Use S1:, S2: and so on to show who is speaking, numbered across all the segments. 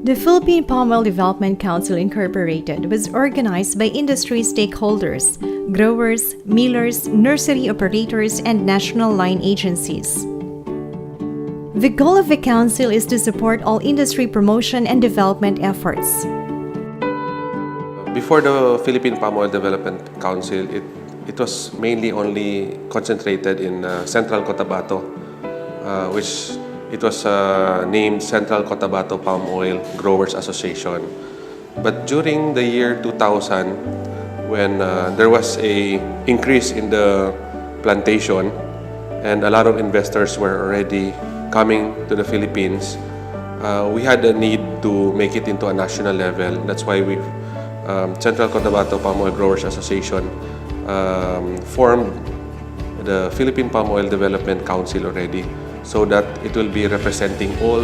S1: The Philippine Palm Oil Development Council Incorporated was organized by industry stakeholders, growers, millers, nursery operators, and national line agencies. The goal of the council is to support all industry promotion and development efforts.
S2: Before the Philippine Palm Oil Development Council, it was mainly only concentrated in Central Cotabato, which it was named Central Cotabato Palm Oil Growers Association. But during the year 2000, when there was a increase in the plantation and a lot of investors were already coming to the Philippines, we had a need to make it into a national level. That's why we Central Cotabato Palm Oil Growers Association formed the Philippine Palm Oil Development Council already, so that it will be representing all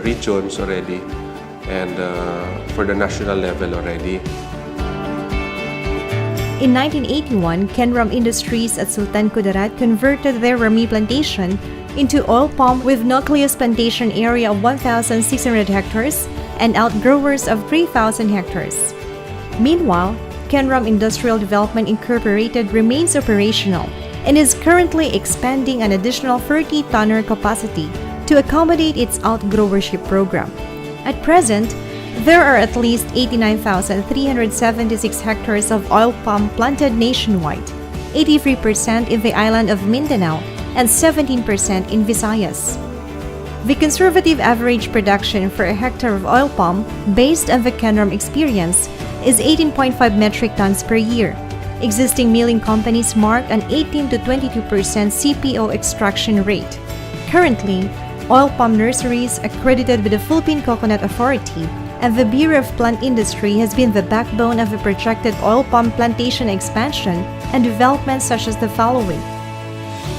S2: regions already and for the national level already.
S1: In 1981, Kenram Industries at Sultan Kudarat converted their Rami plantation into oil palm with nucleus plantation area of 1,600 hectares and outgrowers of 3,000 hectares. Meanwhile, Kenram Industrial Development Incorporated remains operational and is currently expanding an additional 30-tonner capacity to accommodate its outgrowership program. At present, there are at least 89,376 hectares of oil palm planted nationwide, 83% in the island of Mindanao and 17% in Visayas. The conservative average production for a hectare of oil palm, based on the Kenram experience, is 18.5 metric tons per year. Existing milling companies mark an 18 to 22% CPO extraction rate. Currently, oil palm nurseries accredited with the Philippine Coconut Authority and the Bureau of Plant Industry has been the backbone of the projected oil palm plantation expansion and development such as the following: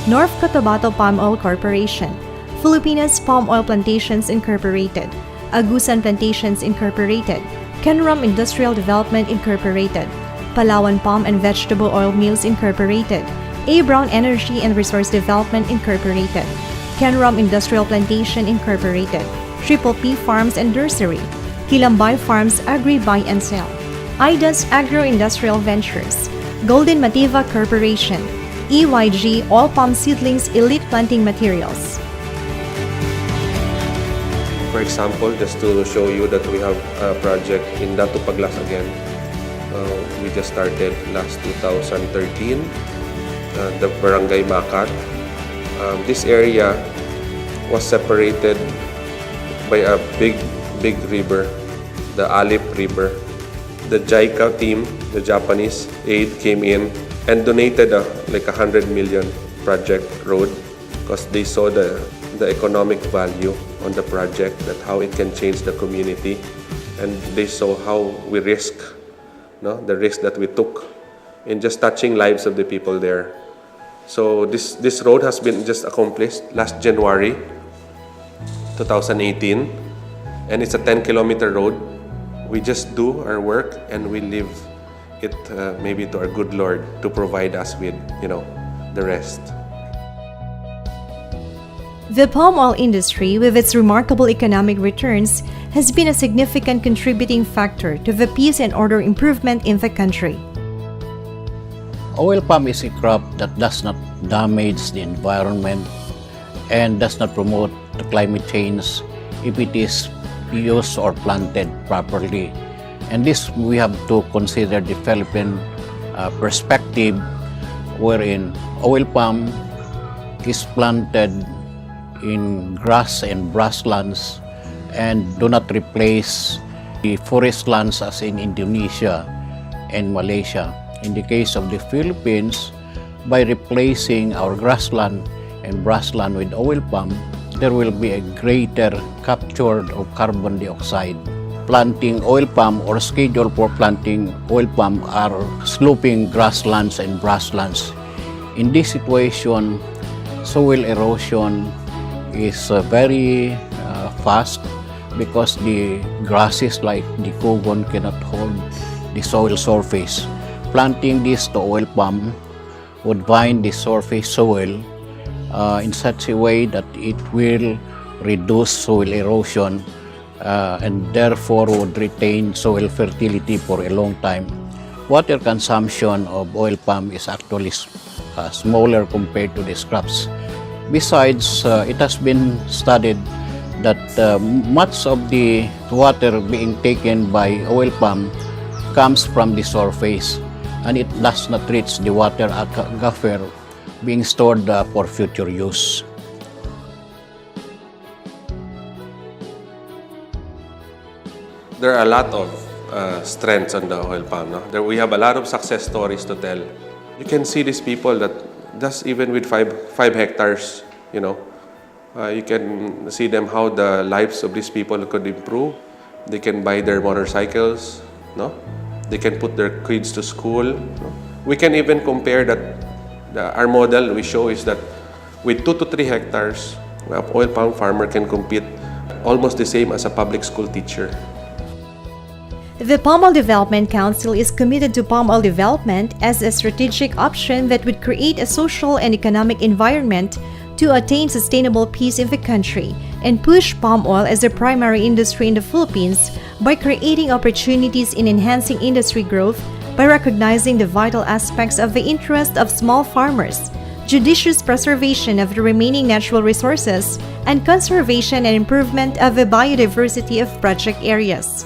S1: North Cotabato Palm Oil Corporation, Filipinas Palm Oil Plantations Incorporated, Agusan Plantations Incorporated, Kenram Industrial Development Incorporated, Palawan Palm and Vegetable Oil Mills Incorporated, A. Brown Energy and Resource Development Incorporated, Kenram Industrial Plantation Incorporated, Triple P Farms and Nursery, Kilambay Farms Agri Buy and Sell, IDAS Agro-Industrial Ventures, Golden Mativa Corporation, EYG Oil Palm Seedlings Elite Planting Materials.
S2: For example, just to show you that we have a project in Datu Paglas again. We just started last 2013, the Barangay Makat. This area was separated by a big river, the Alip River. The JICA team, the Japanese aid, came in and donated like 100 million project road because they saw the economic value on the project, that how it can change the community, and they saw how we risk, the risk that we took in just touching lives of the people there. So this road has been just accomplished last January 2018, and it's a 10-kilometer road. We just do our work and we leave it maybe to our good Lord to provide us with, the rest.
S1: The palm oil industry, with its remarkable economic returns, has been a significant contributing factor to the peace and order improvement in the country.
S3: Oil palm is a crop that does not damage the environment and does not promote the climate change if it is used or planted properly. And this we have to consider the Philippine perspective, wherein oil palm is planted in grass and brushlands and do not replace the forest lands as in Indonesia and Malaysia. In the case of the Philippines, by replacing our grassland and brushland with oil palm, there will be a greater capture of carbon dioxide. Planting oil palm or schedule for planting oil palm are sloping grasslands and brushlands. In this situation, soil erosion is very fast because the grasses like the cogon cannot hold the soil surface. Planting this to oil palm would bind the surface soil in such a way that it will reduce soil erosion and therefore would retain soil fertility for a long time. Water consumption of oil palm is actually smaller compared to these crops. Besides, it has been studied that much of the water being taken by oil palm comes from the surface, and it does not reach the water aquifer being stored for future use.
S2: There are a lot of strengths on the oil palm. No? We have a lot of success stories to tell. You can see these people that just even with five hectares, you can see them how the lives of these people could improve. They can buy their motorcycles, no? They can put their kids to school. No? We can even compare that. Our model we show is that with 2 to 3 hectares, an oil palm farmer can compete almost the same as a public school teacher.
S1: The Palm Oil Development Council is committed to palm oil development as a strategic option that would create a social and economic environment to attain sustainable peace in the country and push palm oil as a primary industry in the Philippines by creating opportunities in enhancing industry growth by recognizing the vital aspects of the interest of small farmers, judicious preservation of the remaining natural resources, and conservation and improvement of the biodiversity of project areas.